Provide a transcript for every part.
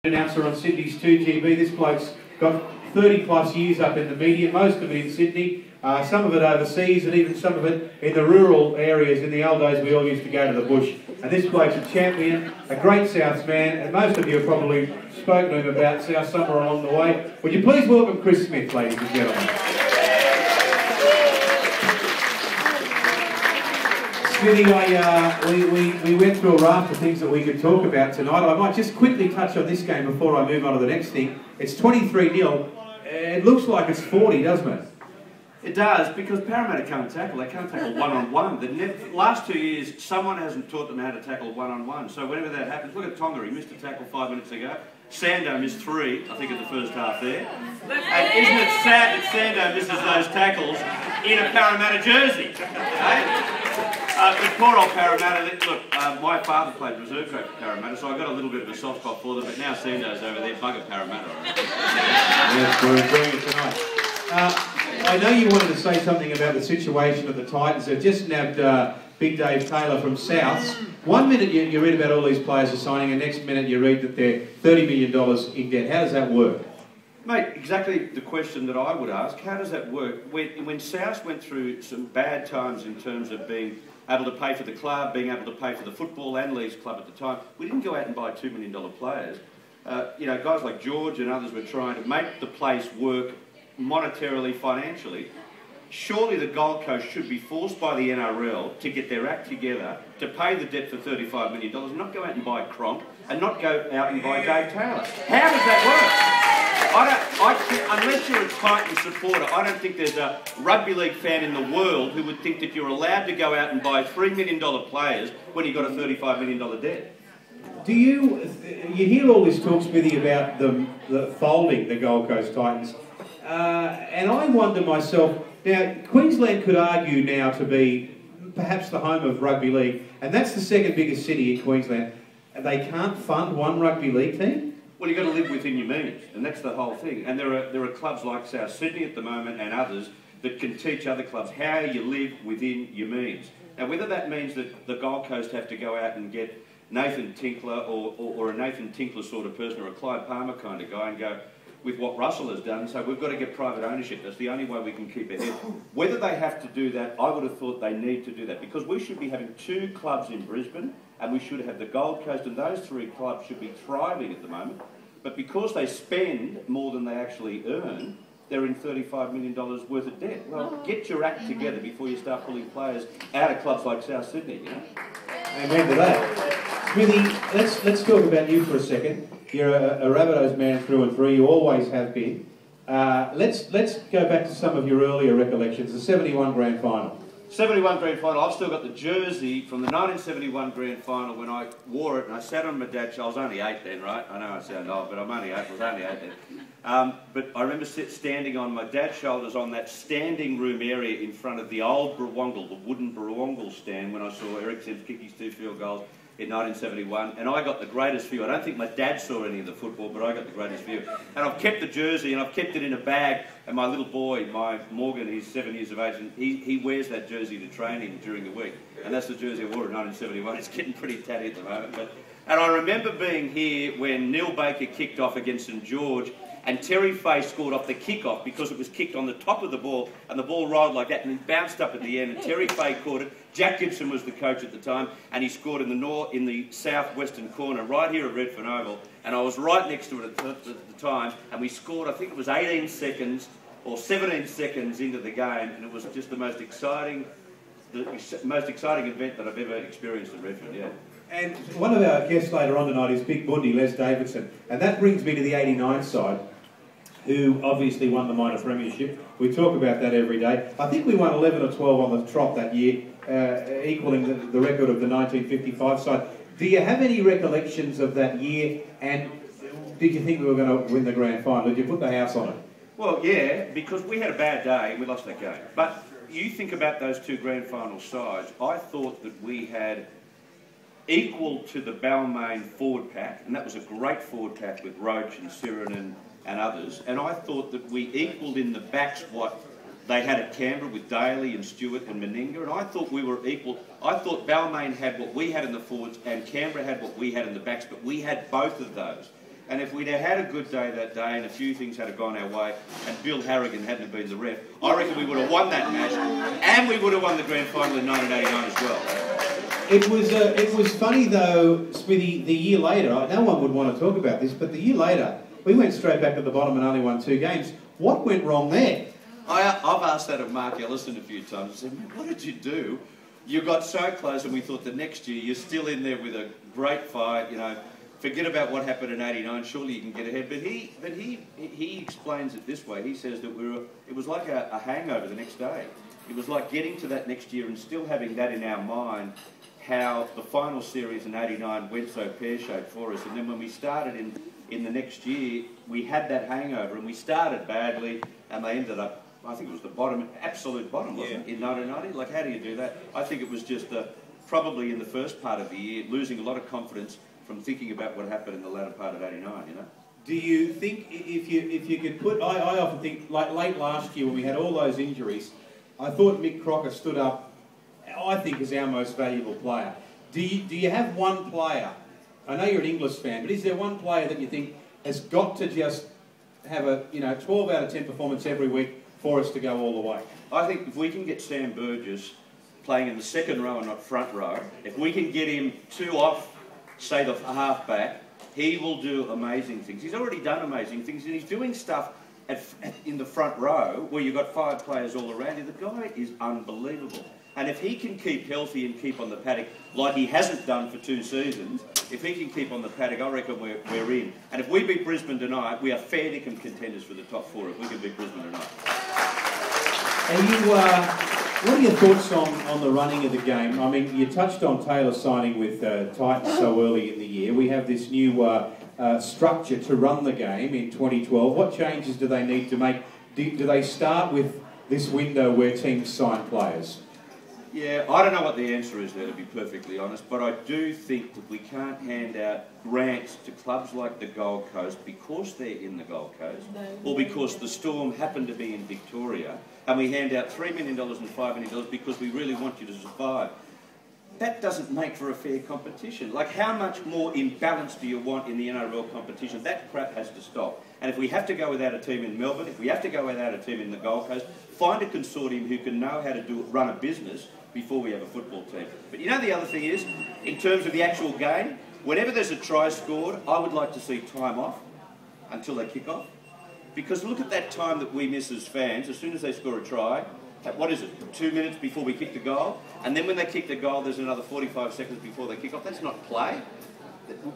Announcer on Sydney's 2GB. This bloke's got 30 plus years up in the media, most of it in Sydney, some of it overseas and even some of it in the rural areas. In the old days we all used to go to the bush. And this bloke's a champion, a great Souths man, and most of you have probably spoken to him about South somewhere along the way. Would you please welcome Chris Smith, ladies and gentlemen. Smithy, we went through a raft of things that we could talk about tonight. I might just quickly touch on this game before I move on to the next thing. It's 23-0. It looks like it's 40, doesn't it? It does, because Parramatta can't tackle. They can't tackle one-on-one. The last 2 years, someone hasn't taught them how to tackle one-on-one. So whenever that happens, look at Tonga. He missed a tackle 5 minutes ago. Sando missed 3, I think, in the first half there. And isn't it sad that Sando misses those tackles in a Parramatta jersey? But poor old Parramatta, look, my father played reserve coach for Parramatta, so I got a little bit of a soft spot for them, but now Sando's over there, bugger Parramatta. Yes, we're enjoying it tonight. I know you wanted to say something about the situation of the Titans. They've just nabbed Big Dave Taylor from Souths. 1 minute you read about all these players are signing, and next minute you read that they're $30 million in debt. How does that work? Mate, exactly the question that I would ask. How does that work? When Souths went through some bad times in terms of being able to pay for the club, being able to pay for the football and Leeds club at the time, we didn't go out and buy $2 million players. Guys like George and others were trying to make the place work monetarily, financially. Surely the Gold Coast should be forced by the NRL to get their act together to pay the debt for $35 million, and not go out and buy Cronk and not go out and buy Dave Taylor. How does that work? Unless you're a Titan supporter, I don't think there's a rugby league fan in the world who would think that you're allowed to go out and buy $3 million players when you've got a $35 million debt. Do you hear all this talk, Smithy, about the folding the Gold Coast Titans? And I wonder myself, now Queensland could argue now to be perhaps the home of rugby league, and that's the second biggest city in Queensland. They can't fund one rugby league team? Well, you've got to live within your means, and that's the whole thing. And there are clubs like South Sydney at the moment and others that can teach other clubs how you live within your means. Now, whether that means that the Gold Coast have to go out and get Nathan Tinkler or a Nathan Tinkler sort of person, or a Clyde Palmer kind of guy, and go with what Russell has done, so we've got to get private ownership. That's the only way we can keep ahead. Whether they have to do that, I would have thought they need to do that, because we should be having 2 clubs in Brisbane, and we should have the Gold Coast, and those 3 clubs should be thriving at the moment. But because they spend more than they actually earn, they're in $35 million worth of debt. Well, get your act together before you start pulling players out of clubs like South Sydney, you know? Amen to that. Smithy, let's talk about you for a second. You're a Rabbitohs man through and through. You always have been. Let's go back to some of your earlier recollections. The 71 Grand Final. 71 Grand Final. I've still got the jersey from the 1971 Grand Final when I wore it, and I sat on my dad's. I was only 8 then, right? I know I sound old, but I'm only 8. I was only 8 then. But I remember standing on my dad's shoulders on that standing room area in front of the old Barwongle, the wooden Barwongle stand, when I saw Eric Sims kick his 2 field goals in 1971, and I got the greatest view. I don't think my dad saw any of the football, but I got the greatest view. And I've kept the jersey, and I've kept it in a bag, and my little boy, my Morgan, he's 7 years of age, and he wears that jersey to training during the week. And that's the jersey I wore in 1971. It's getting pretty tatty at the moment. And I remember being here when Neil Baker kicked off against St George, and Terry Fay scored off the kick-off because it was kicked on the top of the ball, and the ball rolled like that, and it bounced up at the end, and Terry Fay caught it. Jack Gibson was the coach at the time, and he scored in the southwestern corner, right here at Redfern Oval, and I was right next to it at the time, and we scored, I think it was 18 seconds or 17 seconds into the game, and it was just the most exciting event that I've ever experienced at Redfern, yeah. And one of our guests later on tonight is Big Bundy, Les Davidson, and that brings me to the 89 side, who obviously won the minor premiership. We talk about that every day. I think we won 11 or 12 on the trot that year, equaling the record of the 1955 side. Do you have any recollections of that year, and did you think we were going to win the grand final? Did you put the house on it? Well, yeah, because we had a bad day and we lost that game. But you think about those 2 grand final sides, I thought that we had equal to the Balmain forward pack, and that was a great forward pack with Roach and Siren and others, and I thought that we equalled in the backs what they had at Canberra with Daly and Stewart and Meninga, and I thought we were equal. I thought Balmain had what we had in the forwards and Canberra had what we had in the backs, but we had both of those. And if we'd have had a good day that day and a few things had gone our way and Bill Harrigan hadn't have been the ref, I reckon we would have won that match and we would have won the grand final in 1989 as well. It was funny though, Smithy, the year later, no one would want to talk about this, but the year later, we went straight back to the bottom and only won 2 games. What went wrong there? I've asked that of Mark Ellison a few times. I said, man, what did you do? You got so close and we thought the next year you're still in there with a great fight, you know. Forget about what happened in '89. Surely you can get ahead. But he explains it this way. He says that it was like a hangover the next day. It was like getting to that next year and still having that in our mind. How the final series in '89 went so pear-shaped for us, and then when we started in the next year, we had that hangover, and we started badly, and they ended up. I think it was the bottom, absolute bottom, wasn't it, in 1990? Like, how do you do that? I think it was just probably in the first part of the year, losing a lot of confidence from thinking about what happened in the latter part of '89, you know? Do you think if you could put... I often think, like late last year when we had all those injuries, I thought Mick Crocker stood up, I think, as our most valuable player. Do you have one player, I know you're an English fan, but is there one player that you think has got to just have a 12 out of 10 performance every week for us to go all the way? I think if we can get Sam Burgess playing in the second row and not front row, if we can get him 2 off, say the half-back, he will do amazing things. He's already done amazing things, and he's doing stuff in the front row where you've got 5 players all around you. The guy is unbelievable. And if he can keep healthy and keep on the paddock like he hasn't done for 2 seasons, if he can keep on the paddock, I reckon we're in. And if we beat Brisbane tonight, we are fair dinkum contenders for the top 4 if we can beat Brisbane tonight. And what are your thoughts on the running of the game? I mean, you touched on Taylor signing with Titans so early in the year. We have this new structure to run the game in 2012. What changes do they need to make? Do they start with this window where teams sign players? Yeah, I don't know what the answer is there, to be perfectly honest, but I do think that we can't hand out grants to clubs like the Gold Coast because they're in the Gold Coast, or because the Storm happen to be in Victoria, and we hand out $3 million and $5 million because we really want you to survive. That doesn't make for a fair competition. Like, how much more imbalance do you want in the NRL competition? That crap has to stop. And if we have to go without a team in Melbourne, if we have to go without a team in the Gold Coast, find a consortium who can know how to run a business before we have a football team. But you know the other thing is, in terms of the actual game, whenever there's a try scored, I would like to see time off until they kick off. Because look at that time that we miss as fans. As soon as they score a try, what is it, 2 minutes before we kick the goal? And then when they kick the goal, there's another 45 seconds before they kick off. That's not play.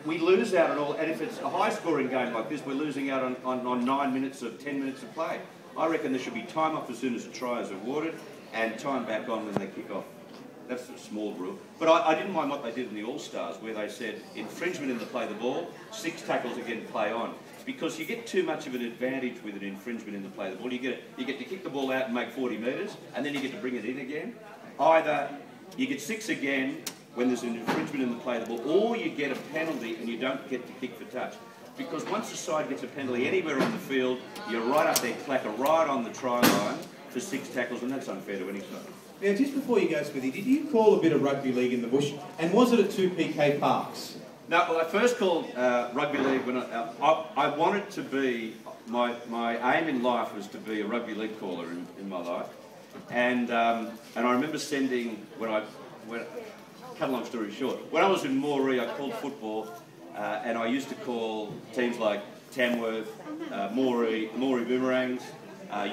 We lose out on all, and if it's a high-scoring game like this, we're losing out on 9 minutes of 10 minutes of play. I reckon there should be time off as soon as the try is awarded, and time back on when they kick off. That's a small rule. But I didn't mind what they did in the All-Stars, where they said infringement in the play the ball, 6 tackles again, play on. It's because you get too much of an advantage with an infringement in the play the ball. You get to kick the ball out and make 40 metres, and then you get to bring it in again. Either you get 6 again when there's an infringement in the play the ball, or you get a penalty and you don't get to kick for touch. Because once a side gets a penalty anywhere on the field, you're right up there, clacker right on the try line for 6 tackles, and that's unfair to any side. Now, just before you go, Smithy, did you call a bit of rugby league in the bush? And was it at 2 PK Parks? No, well, I first called rugby league when I wanted to be, my aim in life was to be a rugby league caller in my life. And I remember sending, cut a long story short, when I was in Maroon, I called football, and I used to call teams like Tamworth, Maroon Boomerangs,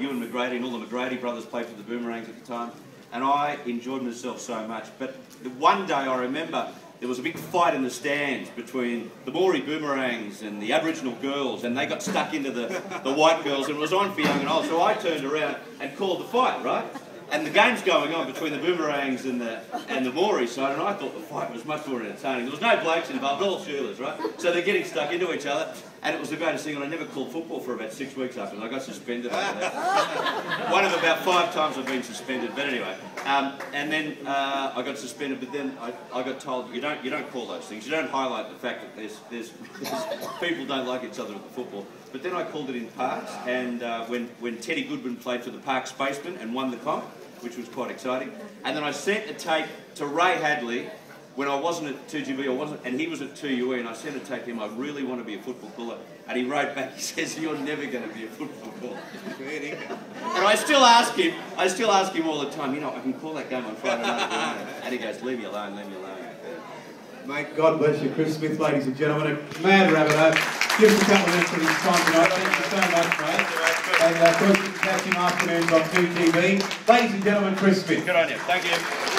Ewan McGrady, and all the McGrady brothers played for the Boomerangs at the time. And I enjoyed myself so much. But one day I remember there was a big fight in the stands between the Maori Boomerangs and the Aboriginal girls, and they got stuck into the white girls, and it was on for young and old. So I turned around and called the fight, right? And the game's going on between the Boomerangs and the Maori side, and I thought the fight was much more entertaining. There was no blokes involved, all shooters, right? So they're getting stuck into each other, and it was the greatest thing, and I never called football for about 6 weeks after, and I got suspended after that. One of about 5 times I've been suspended, but anyway. And then I got suspended, but then I got told, you don't call those things. You don't highlight the fact that there's people don't like each other at the football. But then I called it in Parks, and when Teddy Goodwin played for the Parks Spacemen and won the comp, which was quite exciting. And then I sent a tape to Ray Hadley when I wasn't at 2GB, and he was at 2UE, and I said to take him, I really want to be a football caller. And he wrote back, he says, you're never going to be a football caller. And I still ask him all the time, you know, I can call that game on Friday night. And he goes, leave me alone, leave me alone. Mate, God bless you, Chris Smith, ladies and gentlemen. A mad Rabbitoh. Give us a couple of minutes for his time tonight. Thank you so much, mate. And of course, you can catch him afternoons on 2TV. Ladies and gentlemen, Chris Smith. Good on you. Thank you.